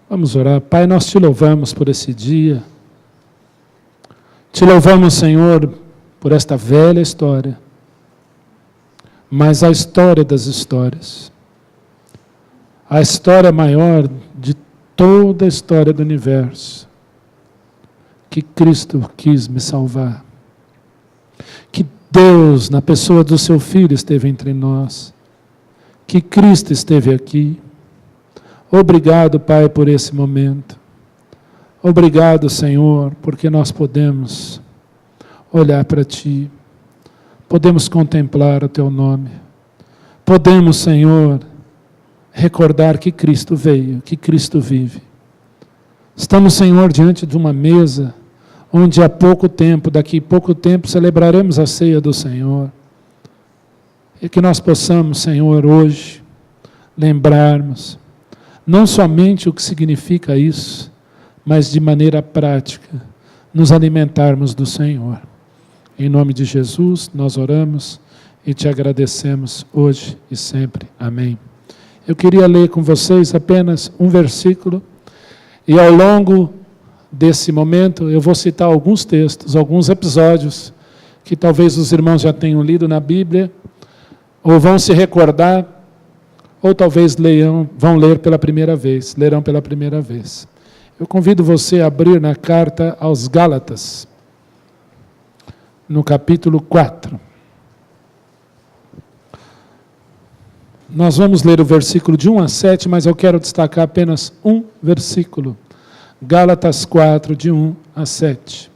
Vamos orar. Pai, nós te louvamos por esse dia. Te louvamos, Senhor, por esta velha história. Mas a história das histórias. A história maior de toda a história do universo. Que Cristo quis me salvar. Que Deus, na pessoa do seu Filho, esteve entre nós. Que Cristo esteve aqui. Obrigado, Pai, por esse momento. Obrigado, Senhor, porque nós podemos olhar para Ti. Podemos contemplar o Teu nome. Podemos, Senhor, recordar que Cristo veio, que Cristo vive. Estamos, Senhor, diante de uma mesa onde há pouco tempo, daqui a pouco tempo, celebraremos a ceia do Senhor. E que nós possamos, Senhor, hoje, lembrarmos não somente o que significa isso, mas de maneira prática, nos alimentarmos do Senhor. Em nome de Jesus, nós oramos e te agradecemos hoje e sempre. Amém. Eu queria ler com vocês apenas um versículo, e ao longo desse momento eu vou citar alguns textos, alguns episódios, que talvez os irmãos já tenham lido na Bíblia, ou vão se recordar, ou talvez vão ler pela primeira vez, lerão pela primeira vez. Eu convido você a abrir na carta aos Gálatas, no capítulo 4. Nós vamos ler o versículo de 1 a 7, mas eu quero destacar apenas um versículo. Gálatas 4, de 1 a 7.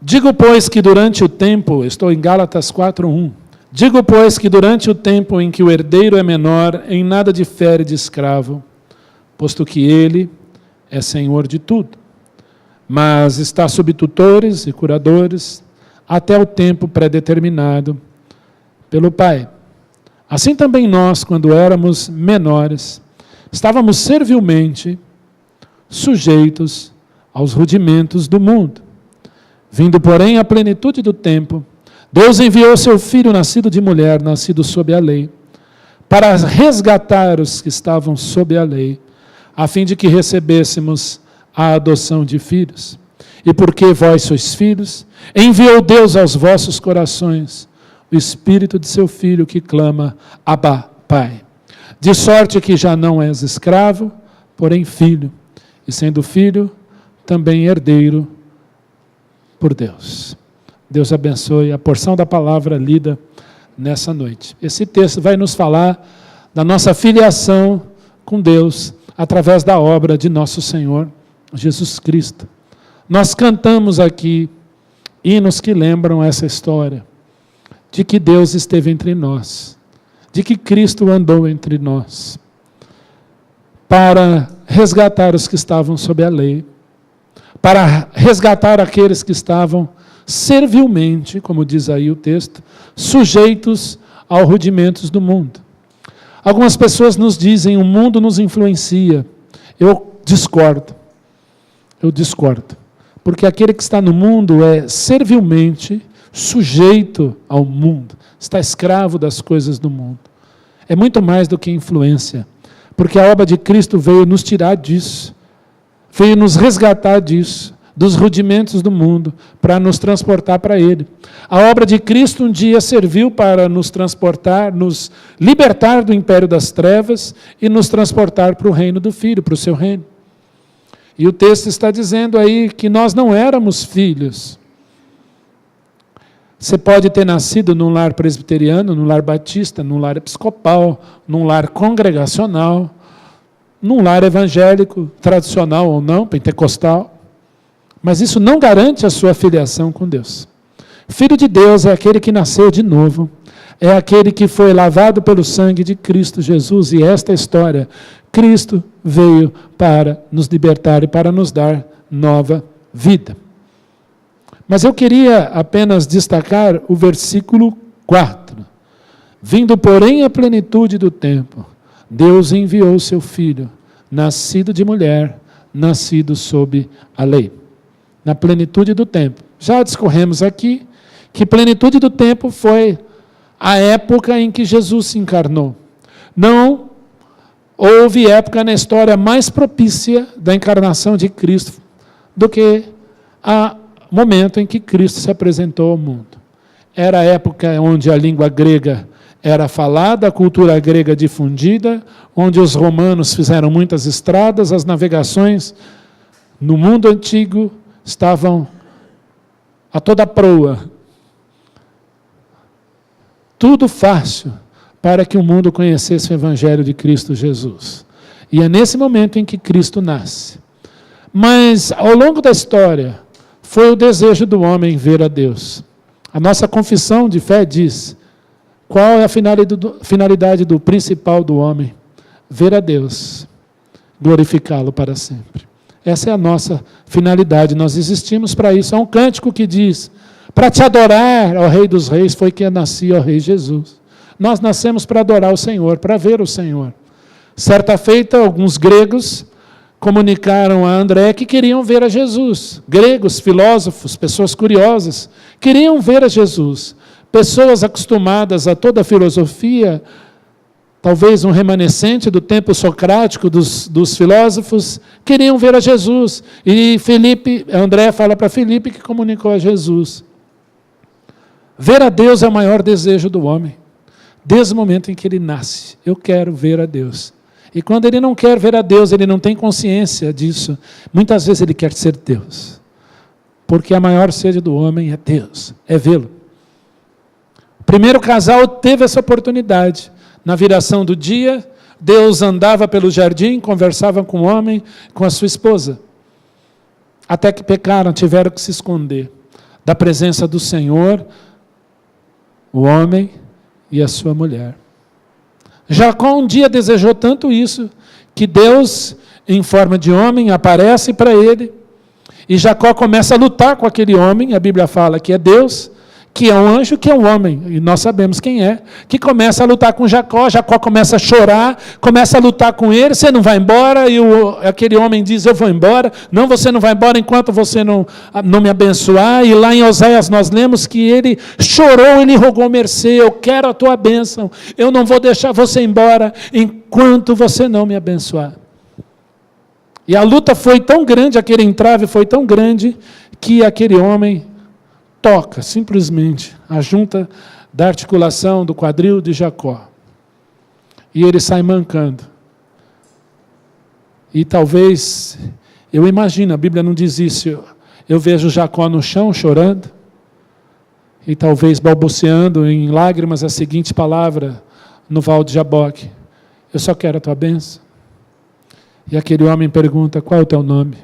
Digo, pois, que durante o tempo, estou em Gálatas 4:1. Digo, pois, que durante o tempo em que o herdeiro é menor, em nada difere de escravo, posto que ele é senhor de tudo, mas está sob tutores e curadores, até o tempo pré-determinado pelo Pai. Assim também nós, quando éramos menores, estávamos servilmente sujeitos aos rudimentos do mundo. Vindo, porém, à plenitude do tempo, Deus enviou seu Filho, nascido de mulher, nascido sob a lei, para resgatar os que estavam sob a lei, a fim de que recebêssemos a adoção de filhos. E porque vós sois filhos, enviou Deus aos vossos corações o Espírito de seu Filho, que clama, Abba, Pai. De sorte que já não és escravo, porém filho, e sendo filho, também herdeiro por Deus. Deus abençoe a porção da palavra lida nessa noite. Esse texto vai nos falar da nossa filiação com Deus através da obra de nosso Senhor Jesus Cristo. Nós cantamos aqui hinos que lembram essa história, de que Deus esteve entre nós, de que Cristo andou entre nós, para resgatar os que estavam sob a lei, para resgatar aqueles que estavam servilmente, como diz aí o texto, sujeitos aos rudimentos do mundo. Algumas pessoas nos dizem, o mundo nos influencia. Eu discordo. Porque aquele que está no mundo é servilmente sujeito ao mundo, está escravo das coisas do mundo. É muito mais do que influência, porque a obra de Cristo veio nos tirar disso, veio nos resgatar disso, dos rudimentos do mundo, para nos transportar para Ele. A obra de Cristo um dia serviu para nos transportar, nos libertar do império das trevas e nos transportar para o reino do Filho, para o seu reino. E o texto está dizendo aí que nós não éramos filhos. Você pode ter nascido num lar presbiteriano, num lar batista, num lar episcopal, num lar congregacional, num lar evangélico, tradicional ou não, pentecostal, mas isso não garante a sua filiação com Deus. Filho de Deus é aquele que nasceu de novo, é aquele que foi lavado pelo sangue de Cristo Jesus, e esta história, Cristo veio para nos libertar e para nos dar nova vida. Mas eu queria apenas destacar o versículo 4. Vindo, porém, à plenitude do tempo, Deus enviou o seu Filho, nascido de mulher, nascido sob a lei, na plenitude do tempo. Já discorremos aqui que plenitude do tempo foi a época em que Jesus se encarnou. Não houve época na história mais propícia da encarnação de Cristo do que o momento em que Cristo se apresentou ao mundo. Era a época onde a língua grega era falada, a cultura grega difundida, onde os romanos fizeram muitas estradas, as navegações no mundo antigo estavam a toda proa. Tudo fácil para que o mundo conhecesse o Evangelho de Cristo Jesus. E é nesse momento em que Cristo nasce. Mas, ao longo da história, foi o desejo do homem ver a Deus. A nossa confissão de fé diz: qual é a finalidade do principal do homem? Ver a Deus, glorificá-lo para sempre. Essa é a nossa finalidade, nós existimos para isso. Há um cântico que diz: para te adorar, ó Rei dos Reis, foi que nasci, ó Rei Jesus. Nós nascemos para adorar o Senhor, para ver o Senhor. Certa feita, alguns gregos comunicaram a André que queriam ver a Jesus. Gregos, filósofos, pessoas curiosas, queriam ver a Jesus. Pessoas acostumadas a toda a filosofia, talvez um remanescente do tempo socrático dos filósofos, queriam ver a Jesus. E André fala para Filipe, que comunicou a Jesus. Ver a Deus é o maior desejo do homem. Desde o momento em que ele nasce, eu quero ver a Deus. E quando ele não quer ver a Deus, ele não tem consciência disso. Muitas vezes ele quer ser Deus. Porque a maior sede do homem é Deus, é vê-lo. O primeiro casal teve essa oportunidade. Na viração do dia, Deus andava pelo jardim, conversava com o homem, com a sua esposa. Até que pecaram, tiveram que se esconder da presença do Senhor, o homem e a sua mulher. Jacó um dia desejou tanto isso, que Deus, em forma de homem, aparece para ele, e Jacó começa a lutar com aquele homem. A Bíblia fala que é Deus, que é um anjo, que é um homem, e nós sabemos quem é, que começa a lutar com Jacó. Jacó começa a chorar, começa a lutar com ele: você não vai embora? E aquele homem diz: eu vou embora. Não, você não vai embora enquanto você não me abençoar. E lá em Oséias nós lemos que ele chorou, ele rogou mercê: eu quero a tua bênção, eu não vou deixar você embora enquanto você não me abençoar. E a luta foi tão grande, aquele entrave foi tão grande, que aquele homem toca simplesmente a junta da articulação do quadril de Jacó. E ele sai mancando. E talvez, eu imagino, a Bíblia não diz isso, eu vejo Jacó no chão chorando, e talvez balbuciando em lágrimas a seguinte palavra no val de Jaboque: eu só quero a tua bênção. E aquele homem pergunta: qual é o teu nome?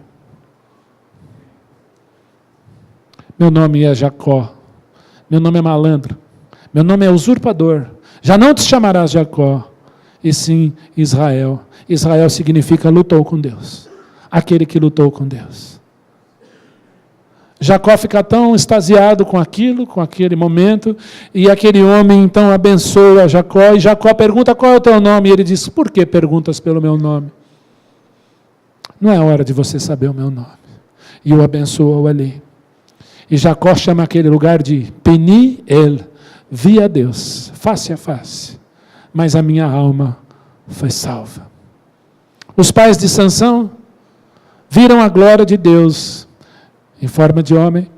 Meu nome é Jacó, meu nome é malandro, meu nome é usurpador. Já não te chamarás Jacó, e sim Israel. Israel significa lutou com Deus, aquele que lutou com Deus. Jacó fica tão extasiado com aquele momento, e aquele homem então abençoa Jacó, e Jacó pergunta: qual é o teu nome? E ele diz: por que perguntas pelo meu nome? Não é hora de você saber o meu nome. E o abençoou ali. E Jacó chama aquele lugar de Peniel, vi a Deus, face a face, mas a minha alma foi salva. Os pais de Sansão viram a glória de Deus em forma de homem.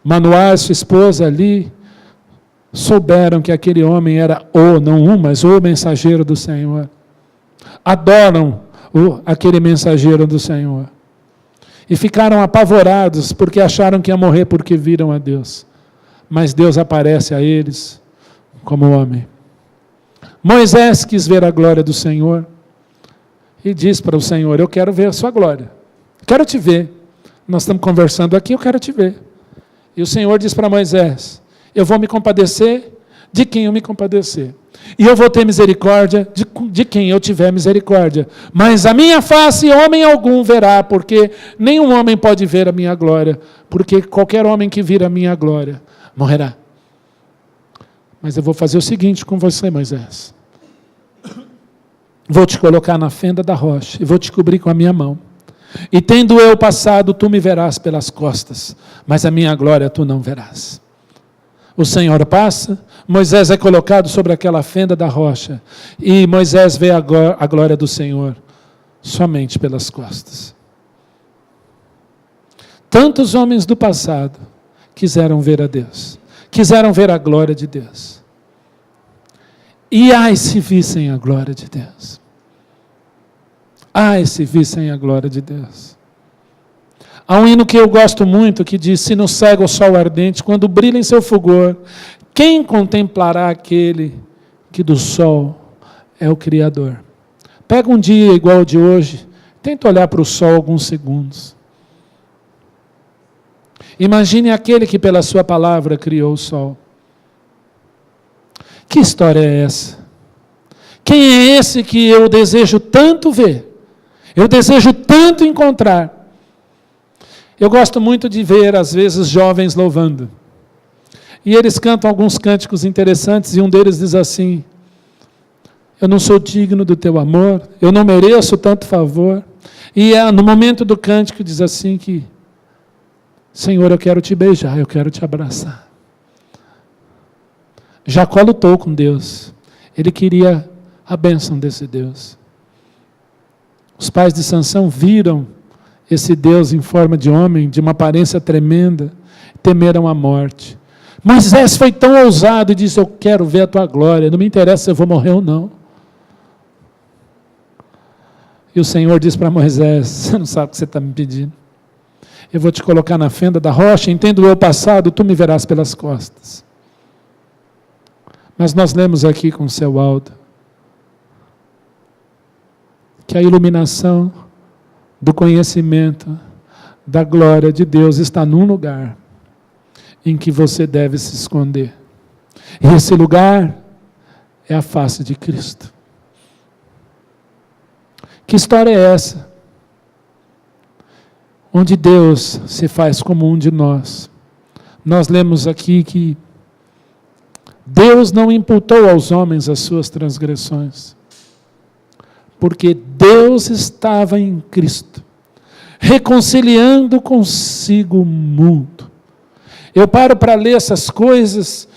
Manoá, sua esposa ali, souberam que aquele homem era não um, mas o mensageiro do Senhor. Adoram aquele mensageiro do Senhor. E ficaram apavorados, porque acharam que ia morrer porque viram a Deus. Mas Deus aparece a eles como homem. Moisés quis ver a glória do Senhor e diz para o Senhor: eu quero ver a sua glória. Quero te ver. Nós estamos conversando aqui, eu quero te ver. E o Senhor diz para Moisés: eu vou me compadecer de quem eu me compadecer. E eu vou ter misericórdia de quem eu tiver misericórdia. Mas a minha face homem algum verá, porque nenhum homem pode ver a minha glória, porque qualquer homem que vir a minha glória morrerá. Mas eu vou fazer o seguinte com você, Moisés: Vou te colocar na fenda da rocha e vou te cobrir com a minha mão. E tendo eu passado, tu me verás pelas costas, mas a minha glória tu não verás. O Senhor passa, Moisés é colocado sobre aquela fenda da rocha, e Moisés vê a glória do Senhor somente pelas costas. Tantos homens do passado quiseram ver a Deus, quiseram ver a glória de Deus. E ai se vissem a glória de Deus. Ai se vissem a glória de Deus. Há um hino que eu gosto muito que diz: se no cego o sol ardente, quando brilha em seu fulgor, quem contemplará aquele que do sol é o Criador? Pega um dia igual ao de hoje, tenta olhar para o sol alguns segundos. Imagine aquele que pela sua palavra criou o sol. Que história é essa? Quem é esse que eu desejo tanto ver? Eu desejo tanto encontrar. Eu gosto muito de ver, às vezes, jovens louvando. E eles cantam alguns cânticos interessantes, e um deles diz assim: eu não sou digno do teu amor, eu não mereço tanto favor. E no momento do cântico diz assim que: Senhor, eu quero te beijar, eu quero te abraçar. Jacó lutou com Deus. Ele queria a bênção desse Deus. Os pais de Sansão viram esse Deus em forma de homem, de uma aparência tremenda, temeram a morte. Moisés foi tão ousado e disse: eu quero ver a tua glória, não me interessa se eu vou morrer ou não. E o Senhor disse para Moisés: você não sabe o que você está me pedindo. Eu vou te colocar na fenda da rocha, entendo eu passado, tu me verás pelas costas. Mas nós lemos aqui com o seu Aldo que a iluminação do conhecimento da glória de Deus está num lugar em que você deve se esconder. E esse lugar é a face de Cristo. Que história é essa? Onde Deus se faz como um de nós. Nós lemos aqui que Deus não imputou aos homens as suas transgressões, porque Deus estava em Cristo, reconciliando consigo o mundo. Eu paro para ler essas coisas,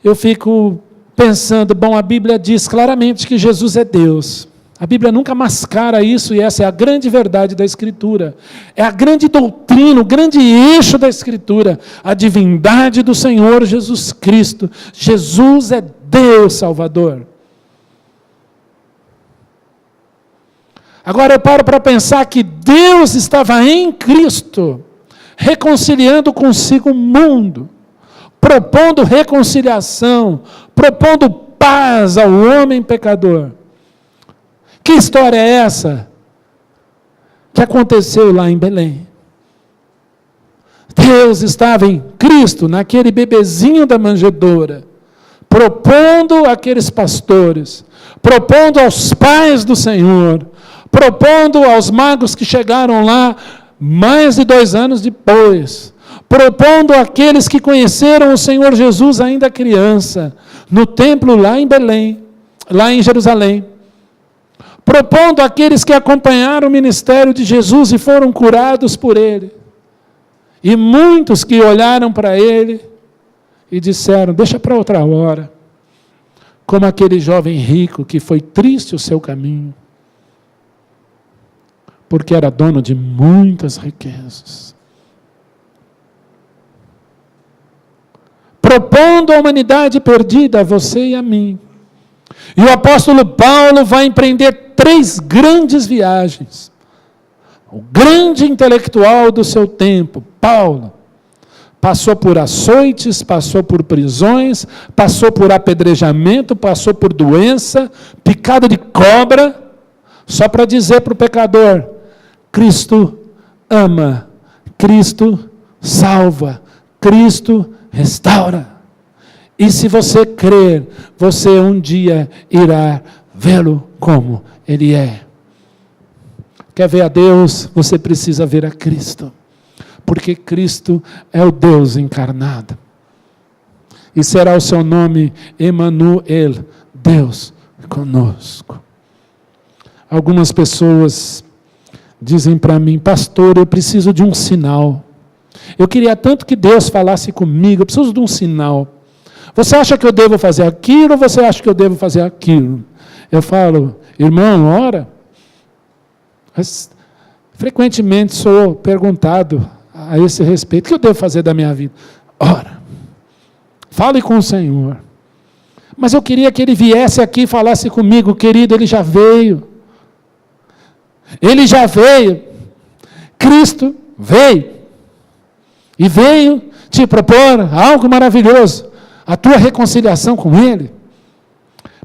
eu fico pensando, bom, a Bíblia diz claramente que Jesus é Deus. A Bíblia nunca mascara isso, e essa é a grande verdade da Escritura. É a grande doutrina, o grande eixo da Escritura, a divindade do Senhor Jesus Cristo. Jesus é Deus Salvador. Agora eu paro para pensar que Deus estava em Cristo, reconciliando consigo o mundo, propondo reconciliação, propondo paz ao homem pecador. Que história é essa que aconteceu lá em Belém? Deus estava em Cristo, naquele bebezinho da manjedoura, propondo àqueles pastores, propondo aos pais do Senhor, propondo aos magos que chegaram lá mais de 2 anos depois, propondo àqueles que conheceram o Senhor Jesus ainda criança, no templo lá em Belém, lá em Jerusalém, propondo àqueles que acompanharam o ministério de Jesus e foram curados por Ele. E muitos que olharam para Ele e disseram: deixa para outra hora. Como aquele jovem rico que foi triste o seu caminho, porque era dono de muitas riquezas. Propondo a humanidade perdida, a você e a mim. E o apóstolo Paulo vai empreender 3 grandes viagens. O grande intelectual do seu tempo, Paulo, passou por açoites, passou por prisões, passou por apedrejamento, passou por doença, picada de cobra, só para dizer para o pecador: Cristo ama, Cristo salva, Cristo restaura. E se você crer, você um dia irá vê-lo como Ele é. Quer ver a Deus? Você precisa ver a Cristo. Porque Cristo é o Deus encarnado. E será o seu nome Emanuel, Deus conosco. Algumas pessoas dizem para mim: pastor, eu preciso de um sinal. Eu queria tanto que Deus falasse comigo, eu preciso de um sinal. Você acha que eu devo fazer aquilo ou você acha que eu devo fazer aquilo? Eu falo: irmão, ora. Mas, frequentemente sou perguntado a esse respeito: o que eu devo fazer da minha vida? Ora, fale com o Senhor. Mas eu queria que Ele viesse aqui e falasse comigo. Querido, Ele já veio. Ele já veio. Cristo veio. E veio te propor algo maravilhoso. A tua reconciliação com Ele.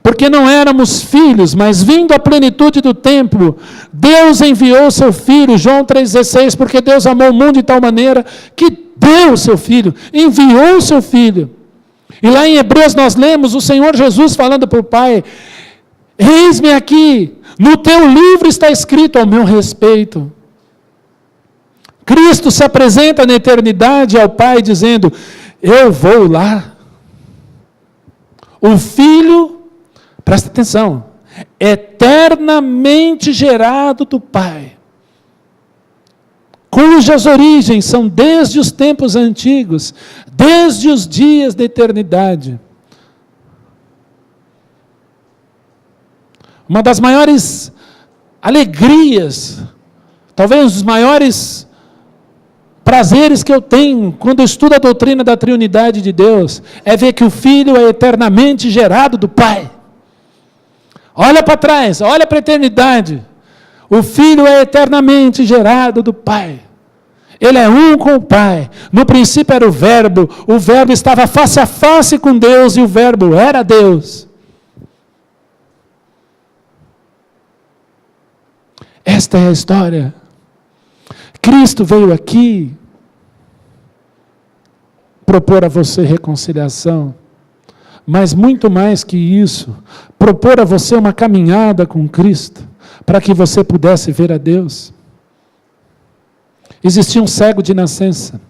Porque não éramos filhos, mas vindo à plenitude do tempo, Deus enviou o seu Filho, João 3,16, porque Deus amou o mundo de tal maneira que deu o seu Filho, enviou o seu Filho. E lá em Hebreus nós lemos o Senhor Jesus falando para o Pai: eis-me aqui, no teu livro está escrito ao meu respeito. Cristo se apresenta na eternidade ao Pai dizendo: eu vou lá. O Filho, presta atenção, eternamente gerado do Pai, cujas origens são desde os tempos antigos, desde os dias da eternidade. Uma das maiores alegrias, talvez um dos maiores prazeres que eu tenho quando eu estudo a doutrina da Trindade de Deus, é ver que o Filho é eternamente gerado do Pai. Olha para trás, olha para a eternidade. O Filho é eternamente gerado do Pai. Ele é um com o Pai. No princípio era o Verbo estava face a face com Deus e o Verbo era Deus. Esta é a história. Cristo veio aqui propor a você reconciliação, mas muito mais que isso, propor a você uma caminhada com Cristo, para que você pudesse ver a Deus. Existia um cego de nascença.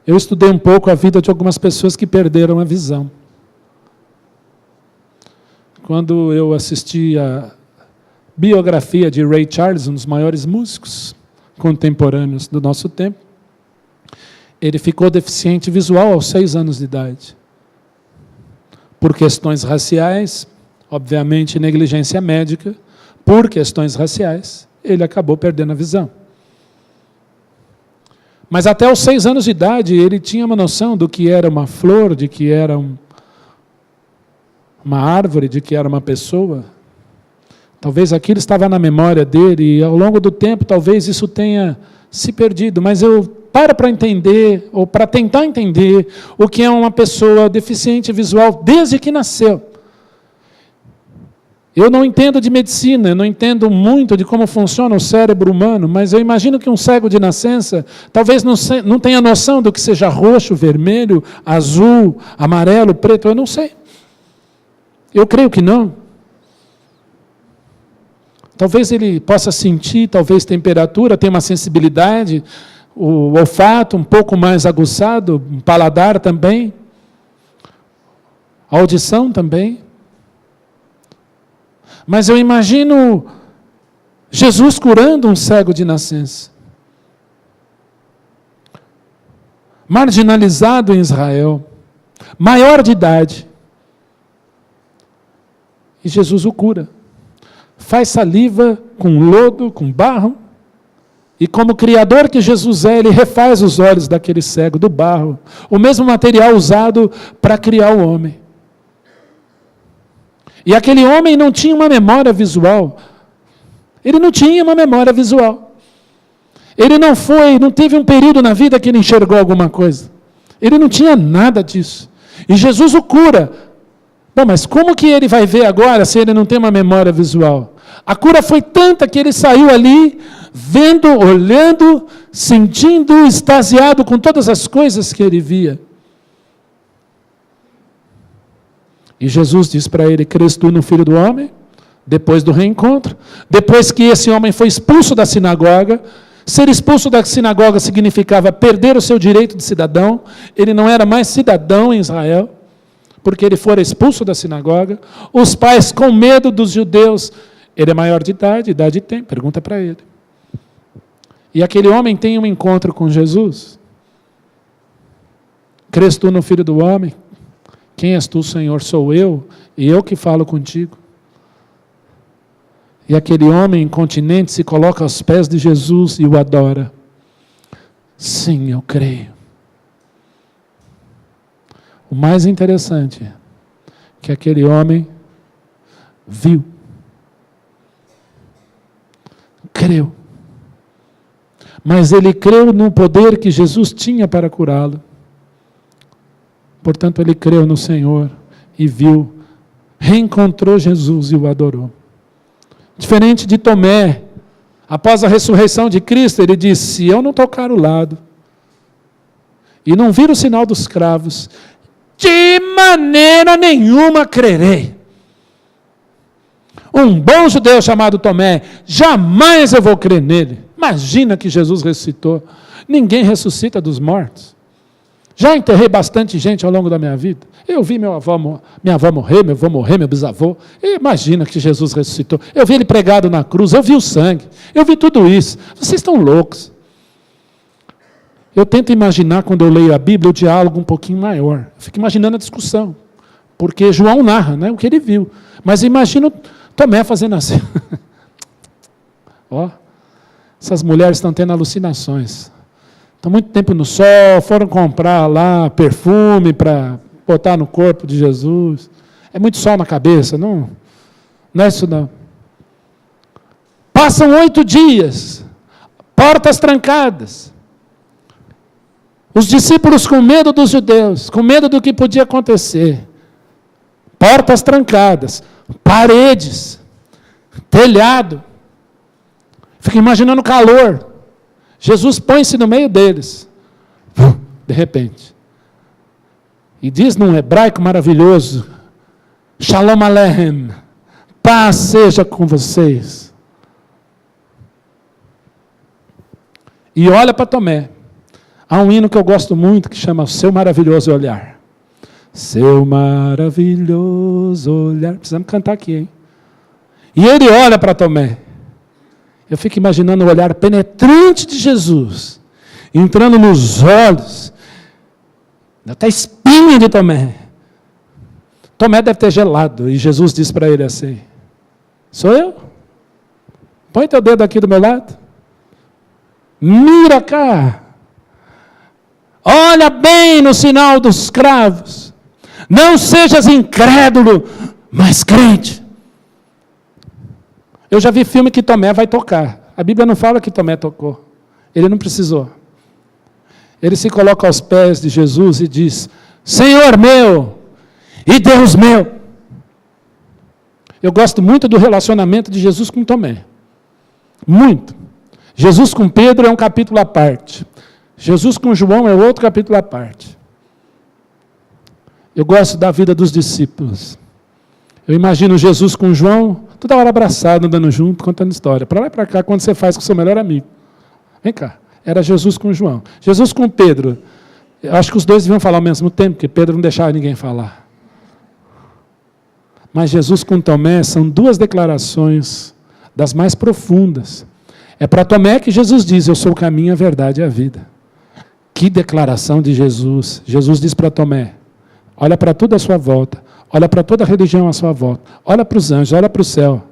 Eu estudei um pouco a vida de algumas pessoas que perderam a visão. Quando eu assisti a biografia de Ray Charles, um dos maiores músicos contemporâneos do nosso tempo, ele ficou deficiente visual aos 6 anos de idade. Por questões raciais, obviamente negligência médica, por questões raciais, ele acabou perdendo a visão. Mas até os 6 anos de idade, ele tinha uma noção do que era uma flor, de que era uma árvore, de que era uma pessoa. Talvez aquilo estava na memória dele, e ao longo do tempo, talvez isso tenha se perdido. Mas eu paro para entender, ou para tentar entender, o que é uma pessoa deficiente visual desde que nasceu. Eu não entendo de medicina, eu não entendo muito de como funciona o cérebro humano, mas eu imagino que um cego de nascença talvez não tenha noção do que seja roxo, vermelho, azul, amarelo, preto, eu não sei. Eu creio que não. Talvez ele possa sentir, talvez temperatura, tenha uma sensibilidade, o olfato um pouco mais aguçado, um paladar também, a audição também. Mas eu imagino Jesus curando um cego de nascença, marginalizado em Israel, maior de idade, e Jesus o cura. Faz saliva com lodo, com barro, e como criador que Jesus é, ele refaz os olhos daquele cego, do barro, o mesmo material usado para criar o homem. E aquele homem não tinha uma memória visual. Ele não tinha uma memória visual. Ele não teve um período na vida que ele enxergou alguma coisa. Ele não tinha nada disso. E Jesus o cura. Bom, mas como que ele vai ver agora se ele não tem uma memória visual? A cura foi tanta que ele saiu ali, vendo, olhando, sentindo, extasiado com todas as coisas que ele via. E Jesus diz para ele: crês tu no Filho do Homem? Depois do reencontro, depois que esse homem foi expulso da sinagoga. Ser expulso da sinagoga significava perder o seu direito de cidadão. Ele não era mais cidadão em Israel, porque ele fora expulso da sinagoga. Os pais, com medo dos judeus, ele é maior de idade tem, pergunta para ele. E aquele homem tem um encontro com Jesus. Crês tu no Filho do Homem? Quem és tu, Senhor? Sou eu, e eu que falo contigo. E aquele homem incontinente se coloca aos pés de Jesus e o adora. Sim, eu creio. O mais interessante é que aquele homem viu, creu. Mas ele creu no poder que Jesus tinha para curá-lo. Portanto, ele creu no Senhor e viu, reencontrou Jesus e o adorou. Diferente de Tomé, após a ressurreição de Cristo, ele disse: se eu não tocar o lado e não vir o sinal dos cravos, de maneira nenhuma crerei. Um bom judeu chamado Tomé, jamais eu vou crer nele. Imagina que Jesus ressuscitou. Ninguém ressuscita dos mortos. Já enterrei bastante gente ao longo da minha vida. Eu vi minha avó morrer, meu avô morrer, meu bisavô. Imagina que Jesus ressuscitou. Eu vi ele pregado na cruz, eu vi o sangue, eu vi tudo isso. Vocês estão loucos. Eu tento imaginar, quando eu leio a Bíblia, o diálogo um pouquinho maior. Eu fico imaginando a discussão. Porque João narra, né, o que ele viu. Mas imagino Tomé fazendo assim. Ó, essas mulheres estão tendo alucinações. Estão muito tempo no sol, foram comprar lá perfume para botar no corpo de Jesus. É muito sol na cabeça, não é isso não. Passam 8 dias, portas trancadas. Os discípulos com medo dos judeus, com medo do que podia acontecer. Portas trancadas, paredes, telhado. Fico imaginando o calor. Jesus põe-se no meio deles, de repente. E diz num hebraico maravilhoso: Shalom Aleichem, paz seja com vocês. E olha para Tomé. Há um hino que eu gosto muito que chama Seu Maravilhoso Olhar. Seu maravilhoso olhar. Precisamos cantar aqui, hein? E ele olha para Tomé. Eu fico imaginando o olhar penetrante de Jesus, entrando nos olhos, até a espinha de Tomé. Tomé deve ter gelado, e Jesus disse para ele assim: sou eu? Põe teu dedo aqui do meu lado. Mira cá. Olha bem no sinal dos cravos. Não sejas incrédulo, mas crente. Eu já vi filme que Tomé vai tocar. A Bíblia não fala que Tomé tocou. Ele não precisou. Ele se coloca aos pés de Jesus e diz: Senhor meu e Deus meu. Eu gosto muito do relacionamento de Jesus com Tomé. Muito. Jesus com Pedro é um capítulo à parte. Jesus com João é outro capítulo à parte. Eu gosto da vida dos discípulos. Eu imagino Jesus com João, toda hora abraçado, andando junto, contando história. Para lá e para cá, quando você faz com o seu melhor amigo. Vem cá. Era Jesus com João. Jesus com Pedro. Eu acho que os dois deviam falar ao mesmo tempo, porque Pedro não deixava ninguém falar. Mas Jesus com Tomé são 2 declarações das mais profundas. É para Tomé que Jesus diz: eu sou o caminho, a verdade e a vida. Que declaração de Jesus. Jesus diz para Tomé: olha para tudo à sua volta. Olha para toda a religião à sua volta. Olha para os anjos, olha para o céu.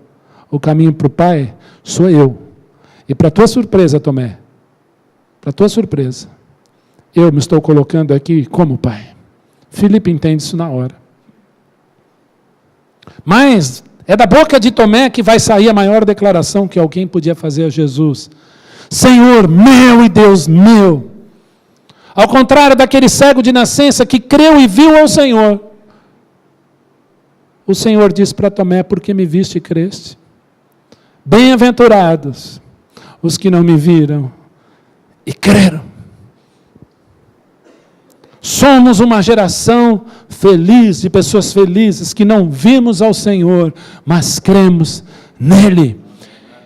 O caminho para o Pai sou eu. E para tua surpresa, Tomé, para tua surpresa, eu me estou colocando aqui como Pai. Filipe entende isso na hora. Mas é da boca de Tomé que vai sair a maior declaração que alguém podia fazer a Jesus: Senhor meu e Deus meu. Ao contrário daquele cego de nascença que creu e viu ao Senhor, o Senhor diz para Tomé: porque me viste e creste? Bem-aventurados os que não me viram e creram. Somos uma geração feliz, de pessoas felizes, que não vimos ao Senhor, mas cremos nele.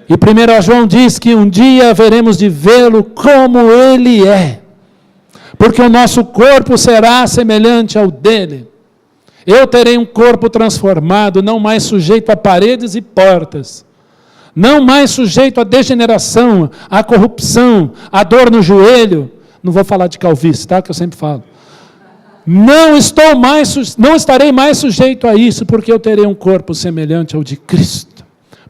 E 1 João diz que um dia haveremos de vê-lo como ele é, porque o nosso corpo será semelhante ao dele. Eu terei um corpo transformado, não mais sujeito a paredes e portas, não mais sujeito à degeneração, à corrupção, à dor no joelho. Não vou falar de calvície, tá? Que eu sempre falo. Não estarei mais sujeito a isso, porque eu terei um corpo semelhante ao de Cristo.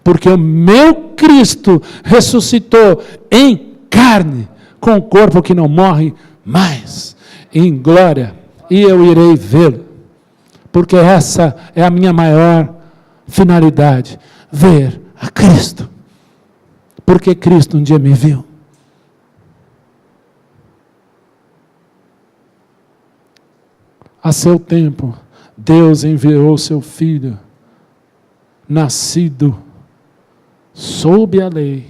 Porque o meu Cristo ressuscitou em carne, com um corpo que não morre mais, em glória, e eu irei vê-lo. Porque essa é a minha maior finalidade, ver a Cristo. Porque Cristo um dia me viu. A seu tempo, Deus enviou seu Filho, nascido sob a lei,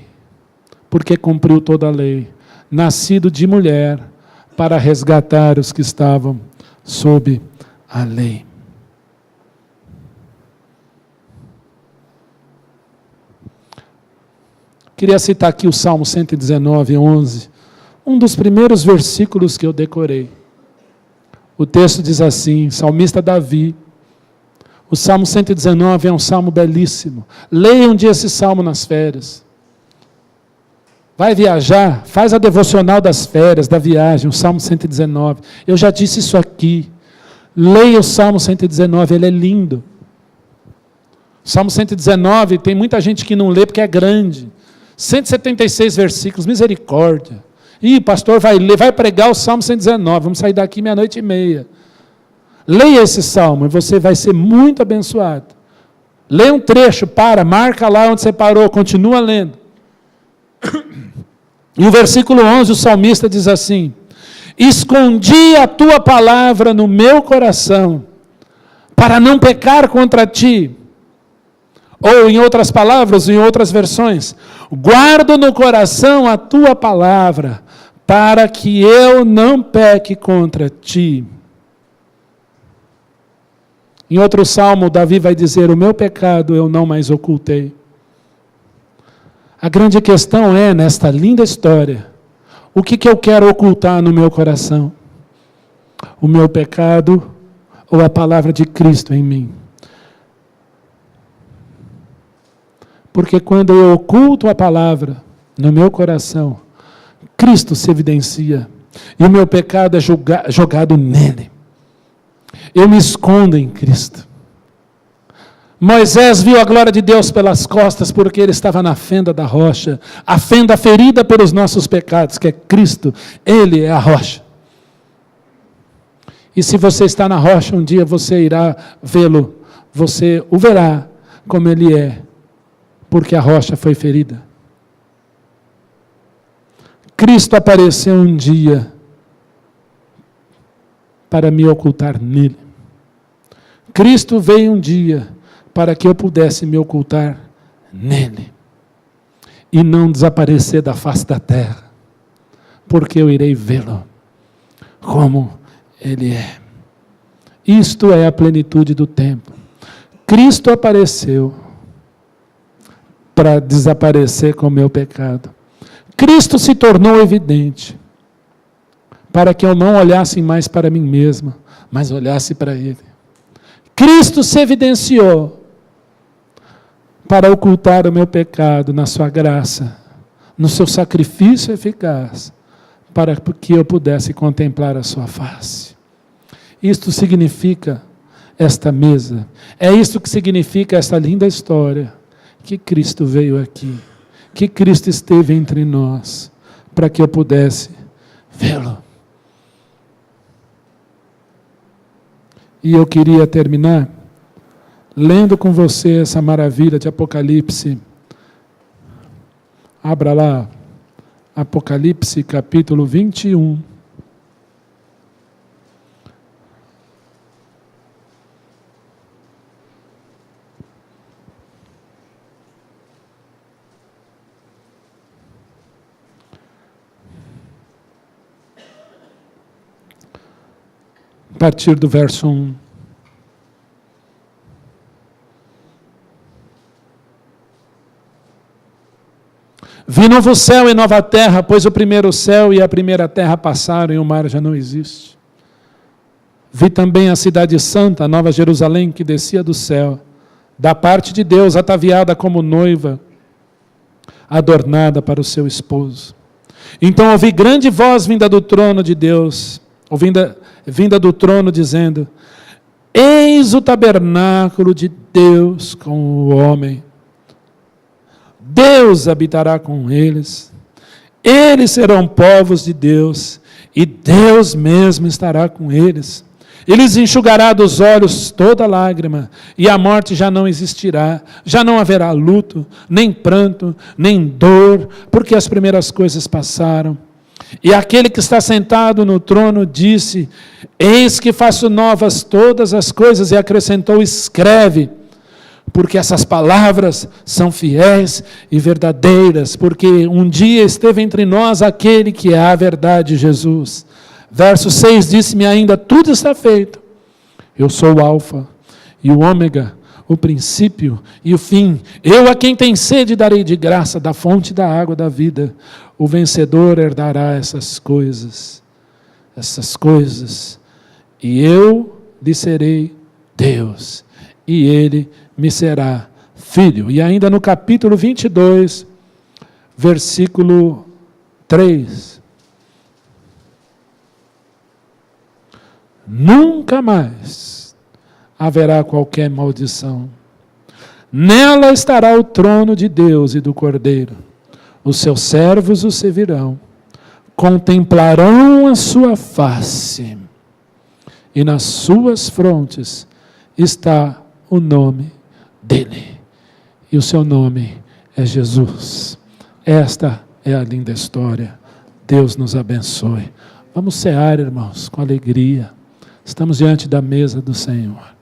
porque cumpriu toda a lei, nascido de mulher, para resgatar os que estavam sob a lei. Queria citar aqui o Salmo 119, 11, um dos primeiros versículos que eu decorei. O texto diz assim, salmista Davi, o Salmo 119 é um salmo belíssimo. Leia um dia esse salmo nas férias. Vai viajar, faz a devocional das férias, da viagem, o Salmo 119. Eu já disse isso aqui. Leia o Salmo 119, ele é lindo. O Salmo 119, tem muita gente que não lê porque é grande. 176 versículos, misericórdia. Ih, pastor vai ler, vai pregar o Salmo 119, vamos sair daqui 00:30. Leia esse salmo e você vai ser muito abençoado. Leia um trecho, marca lá onde você parou, continua lendo. E o versículo 11, o salmista diz assim: escondi a tua palavra no meu coração, para não pecar contra ti. Ou, em outras palavras, em outras versões, guardo no coração a tua palavra, para que eu não peque contra ti. Em outro salmo, Davi vai dizer: o meu pecado eu não mais ocultei. A grande questão é, nesta linda história, o que eu quero ocultar no meu coração? O meu pecado ou a palavra de Cristo em mim? Porque quando eu oculto a palavra no meu coração, Cristo se evidencia e o meu pecado é jogado nele. Eu me escondo em Cristo. Moisés viu a glória de Deus pelas costas porque ele estava na fenda da rocha, a fenda ferida pelos nossos pecados, que é Cristo, ele é a rocha. E se você está na rocha, um dia você irá vê-lo, você o verá como ele é, porque a rocha foi ferida. Cristo apareceu um dia para me ocultar nele. Cristo veio um dia para que eu pudesse me ocultar nele e não desaparecer da face da terra, porque eu irei vê-lo como ele é. Isto é a plenitude do tempo. Cristo apareceu para desaparecer com o meu pecado. Cristo se tornou evidente para que eu não olhasse mais para mim mesmo, mas olhasse para ele. Cristo se evidenciou para ocultar o meu pecado na sua graça, no seu sacrifício eficaz, para que eu pudesse contemplar a sua face. Isto significa esta mesa, é isto que significa esta linda história, que Cristo veio aqui, que Cristo esteve entre nós, para que eu pudesse vê-lo. E eu queria terminar lendo com você essa maravilha de Apocalipse. Abra lá, Apocalipse capítulo 21. A partir do verso 1. Vi novo céu e nova terra, pois o primeiro céu e a primeira terra passaram e o mar já não existe. Vi também a cidade santa, a nova Jerusalém, que descia do céu, da parte de Deus, ataviada como noiva, adornada para o seu esposo. Então ouvi grande voz vinda do trono de Deus, vinda do trono, dizendo: eis o tabernáculo de Deus com o homem. Deus habitará com eles. Eles serão povos de Deus, e Deus mesmo estará com eles. Ele lhes enxugará dos olhos toda lágrima, e a morte já não existirá, já não haverá luto, nem pranto, nem dor, porque as primeiras coisas passaram. E aquele que está sentado no trono disse: eis que faço novas todas as coisas, e acrescentou: escreve, porque essas palavras são fiéis e verdadeiras, porque um dia esteve entre nós aquele que é a verdade, Jesus. Verso 6, disse-me ainda: tudo está feito. Eu sou o Alfa e o Ômega, o princípio e o fim. Eu a quem tem sede darei de graça da fonte da água da vida. O vencedor herdará essas coisas, e eu lhe serei Deus, e ele me será filho. E ainda no capítulo 22, versículo 3. Nunca mais haverá qualquer maldição. Nela estará o trono de Deus e do Cordeiro. Os seus servos o servirão. Contemplarão a sua face. E nas suas frontes está o nome dele. E o seu nome é Jesus. Esta é a linda história. Deus nos abençoe. Vamos cear, irmãos, com alegria. Estamos diante da mesa do Senhor.